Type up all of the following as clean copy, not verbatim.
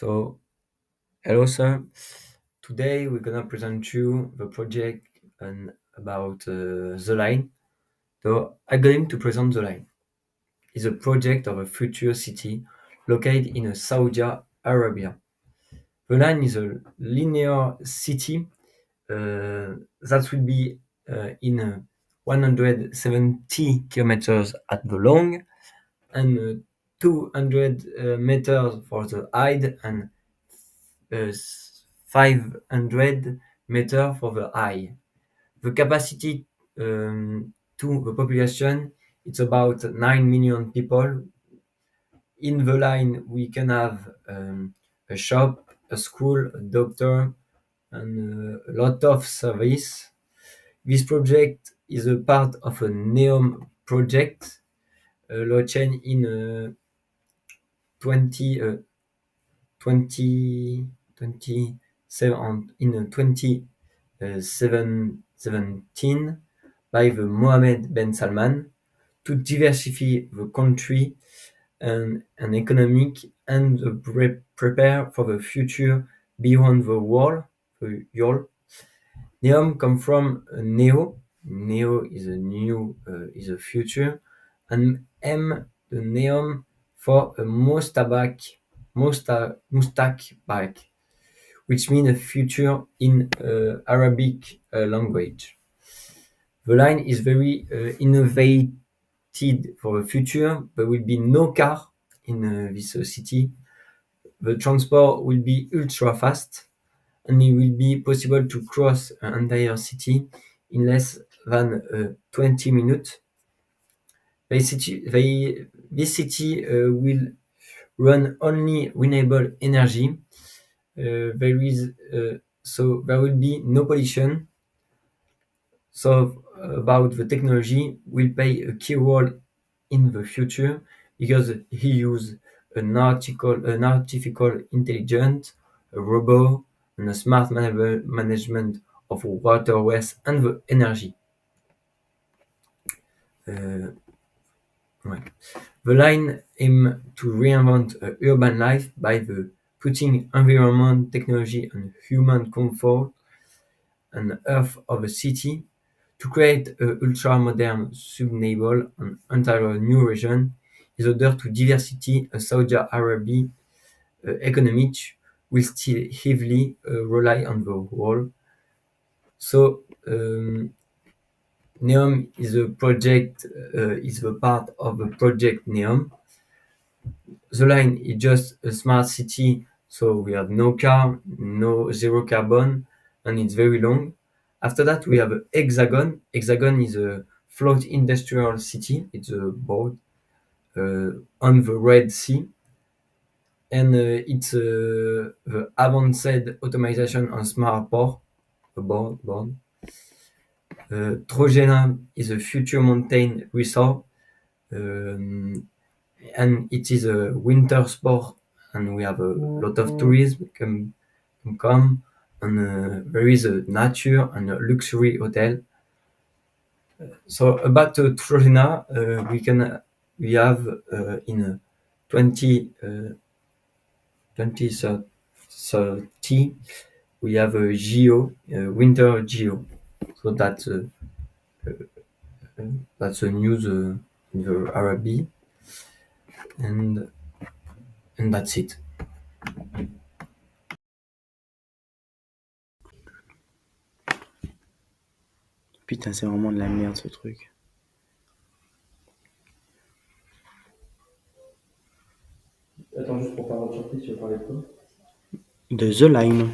So, hello, sir. Today we're gonna present you the project and about the line. So, I'm going to present the line. It's a project of a future city located in Saudi Arabia. The line is a linear city that will be in 170 kilometers at the long and 200 meters for the height and 500 meter for the high. The capacity to the population, it's about 9 million people. In the line, we can have a shop, a school, a doctor, and a lot of service. This project is a part of a NEOM project launched in 20, 20, 27, in 2017 by the Mohammed bin Salman to diversify the country and economic and prepare for the future beyond the wall. The wall. Neom come from neo. Neo is a new, is a future, and M the neon for a mustakbak, which means a future in Arabic language. The line is very innovated for the future. There will be no car in this city. The transport will be ultra fast, and it will be possible to cross an entire city in less than 20 minutes. This city will run only renewable energy. There is so there will be no pollution. So about the technology will play a key role in the future because he use an artificial intelligence, a robot, and a smart management of water waste and the energy. Uh, right. The line aim to reinvent urban life by the putting environment, technology, and human comfort and earth of a city to create a ultra-modern, sustainable, and entirely new region in order to diversity Saudi Arabia economy will still heavily rely on the oil. So NEOM is a project, is the part of the project NEOM. The line is just a smart city, so we have no car, no zero carbon, and it's very long. After that, we have Hexagon. Hexagon is a float industrial city. It's a board on the Red Sea, and it's the advanced automation and smart port board. Trojena is a future mountain resort, um, and it is a winter sport, and we have a lot of tourism can come, and there is a nature and a luxury hotel. So about Trojena, we have in 20 2030 we have a geo winter geo, so that's a news in the Arabic, and that's it. Putain, c'est vraiment de la merde ce truc. Attends, juste pour pas avoir de surprise, tu veux parler de quoi? De The Line.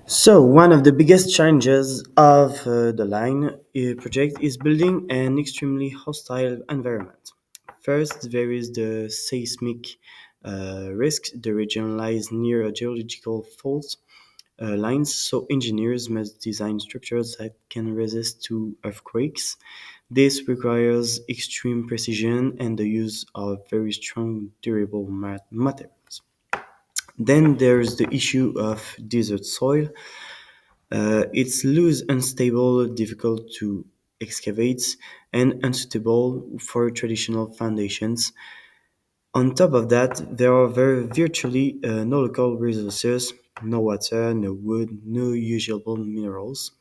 So, one of the biggest challenges of the Line project is building an extremely hostile environment. First, there is the seismic risk. The region lies near a geological fault lines, so engineers must design structures that can resist to earthquakes. This requires extreme precision and the use of very strong, durable materials. Then there's the issue of desert soil. It's loose, unstable, difficult to excavate, and unsuitable for traditional foundations. On top of that, there are virtually no local resources, no water, no wood, no usable minerals.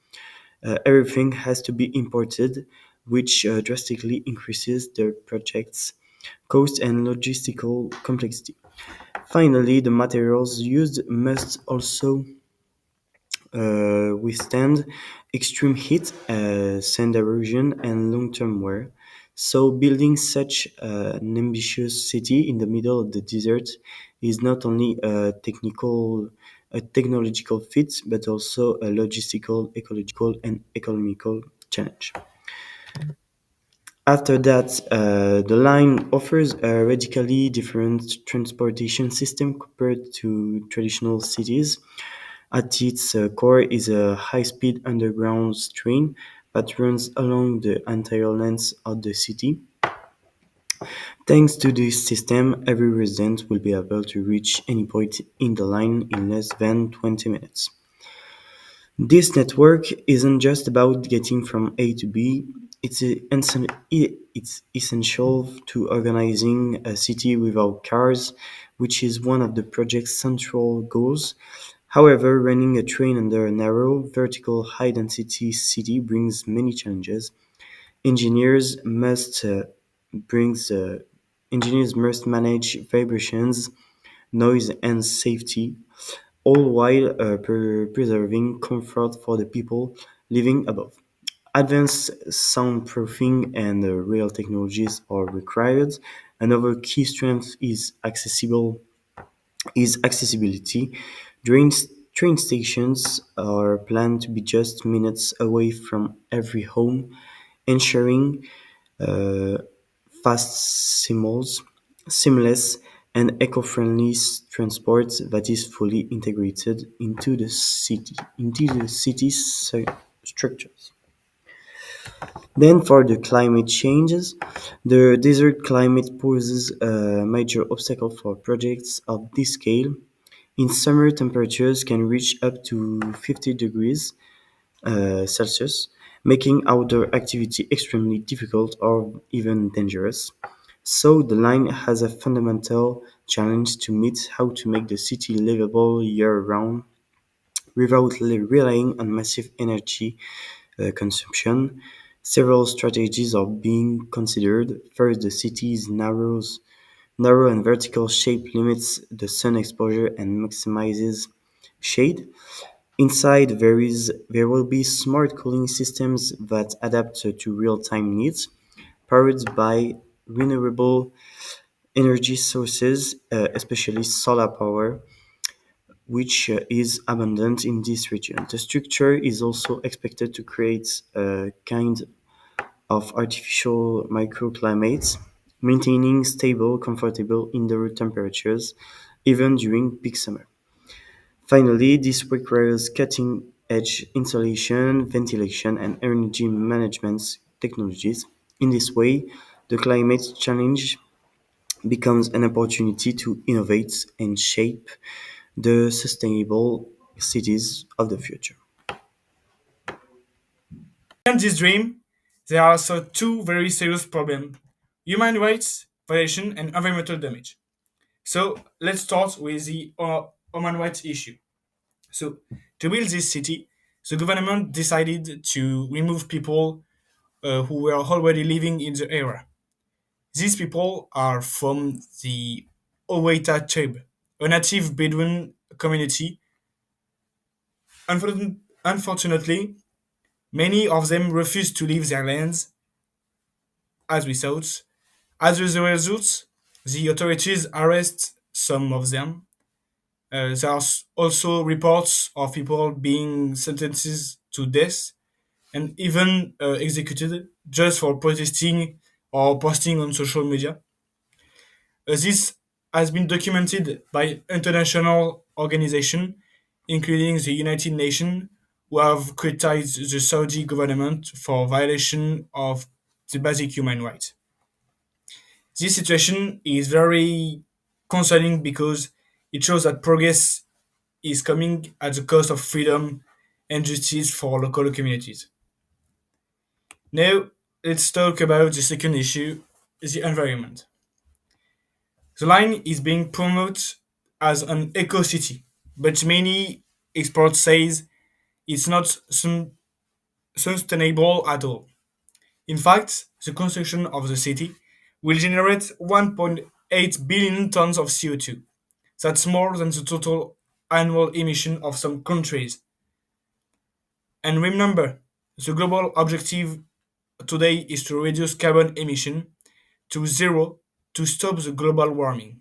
Everything has to be imported, which drastically increases the project's cost and logistical complexity. Finally, the materials used must also withstand extreme heat, sand erosion, and long-term wear. So, building such an ambitious city in the middle of the desert is not only a technological feat, but also a logistical, ecological, and economical challenge. After that, the line offers a radically different transportation system compared to traditional cities. At its core is a high-speed underground train that runs along the entire length of the city. Thanks to this system, every resident will be able to reach any point in the line in less than 20 minutes. This network isn't just about getting from A to B, it's essential to organizing a city without cars, which is one of the project's central goals. However, running a train under a narrow, vertical, high-density city brings many challenges. Engineers must brings engineers must manage vibrations, noise, and safety, all while preserving comfort for the people living above. Advanced soundproofing and rail technologies are required. Another key strength is accessibility. Train stations are planned to be just minutes away from every home, ensuring uh, fast, seamless, and eco-friendly transport that is fully integrated into the city's structures. Then, for the climate changes, the desert climate poses a major obstacle for projects of this scale. In summer, temperatures can reach up to 50 degrees Celsius, making outdoor activity extremely difficult or even dangerous. So the line has a fundamental challenge to meet: how to make the city livable year-round without relying on massive energy consumption. Several strategies are being considered. First, the city's narrow and vertical shape limits the sun exposure and maximizes shade. Inside, there will be smart cooling systems that adapt to real-time needs, powered by renewable energy sources, especially solar power, which is abundant in this region. The structure is also expected to create a kind of artificial microclimates, maintaining stable, comfortable indoor temperatures even during peak summer. Finally, this requires cutting-edge insulation, ventilation, and energy management technologies. In this way, the climate challenge becomes an opportunity to innovate and shape the sustainable cities of the future. Beyond this dream, there are also two very serious problems: human rights violation and environmental damage. So let's start with the human rights issue. So to build this city, the government decided to remove people who were already living in the area. These people are from the Oweita tribe, a native Bedouin community. Unfortunately, many of them refused to leave their lands, as we thought. As a result, the authorities arrest some of them. There are also reports of people being sentenced to death and even executed just for protesting or posting on social media. This has been documented by international organizations, including the United Nations, who have criticized the Saudi government for violation of the basic human rights. This situation is very concerning because It shows that progress is coming at the cost of freedom and justice for local communities. Now, let's talk about the second issue, the environment. The line is being promoted as an eco city, but many experts says it's not sustainable at all. In fact, the construction of the city will generate 1.8 billion tons of CO2. That's more than the total annual emission of some countries. And remember, the global objective today is to reduce carbon emission to zero to stop the global warming.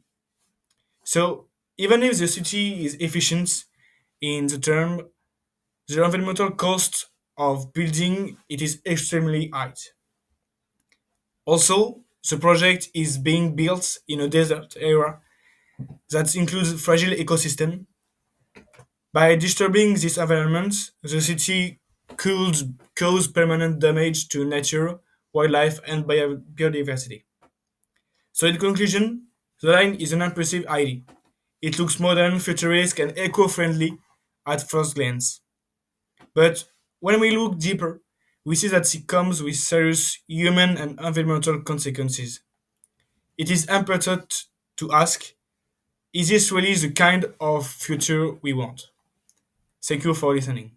So, even if the city is efficient in the term, the environmental cost of building it is extremely high. Also, the project is being built in a desert area that includes fragile ecosystem. By disturbing this environment, the city could cause permanent damage to nature, wildlife, and biodiversity. So, in conclusion, the line is an impressive idea. It looks modern, futuristic, and eco-friendly at first glance. But when we look deeper, we see that it comes with serious human and environmental consequences. It is important to ask, is this really the kind of future we want? Thank you for listening.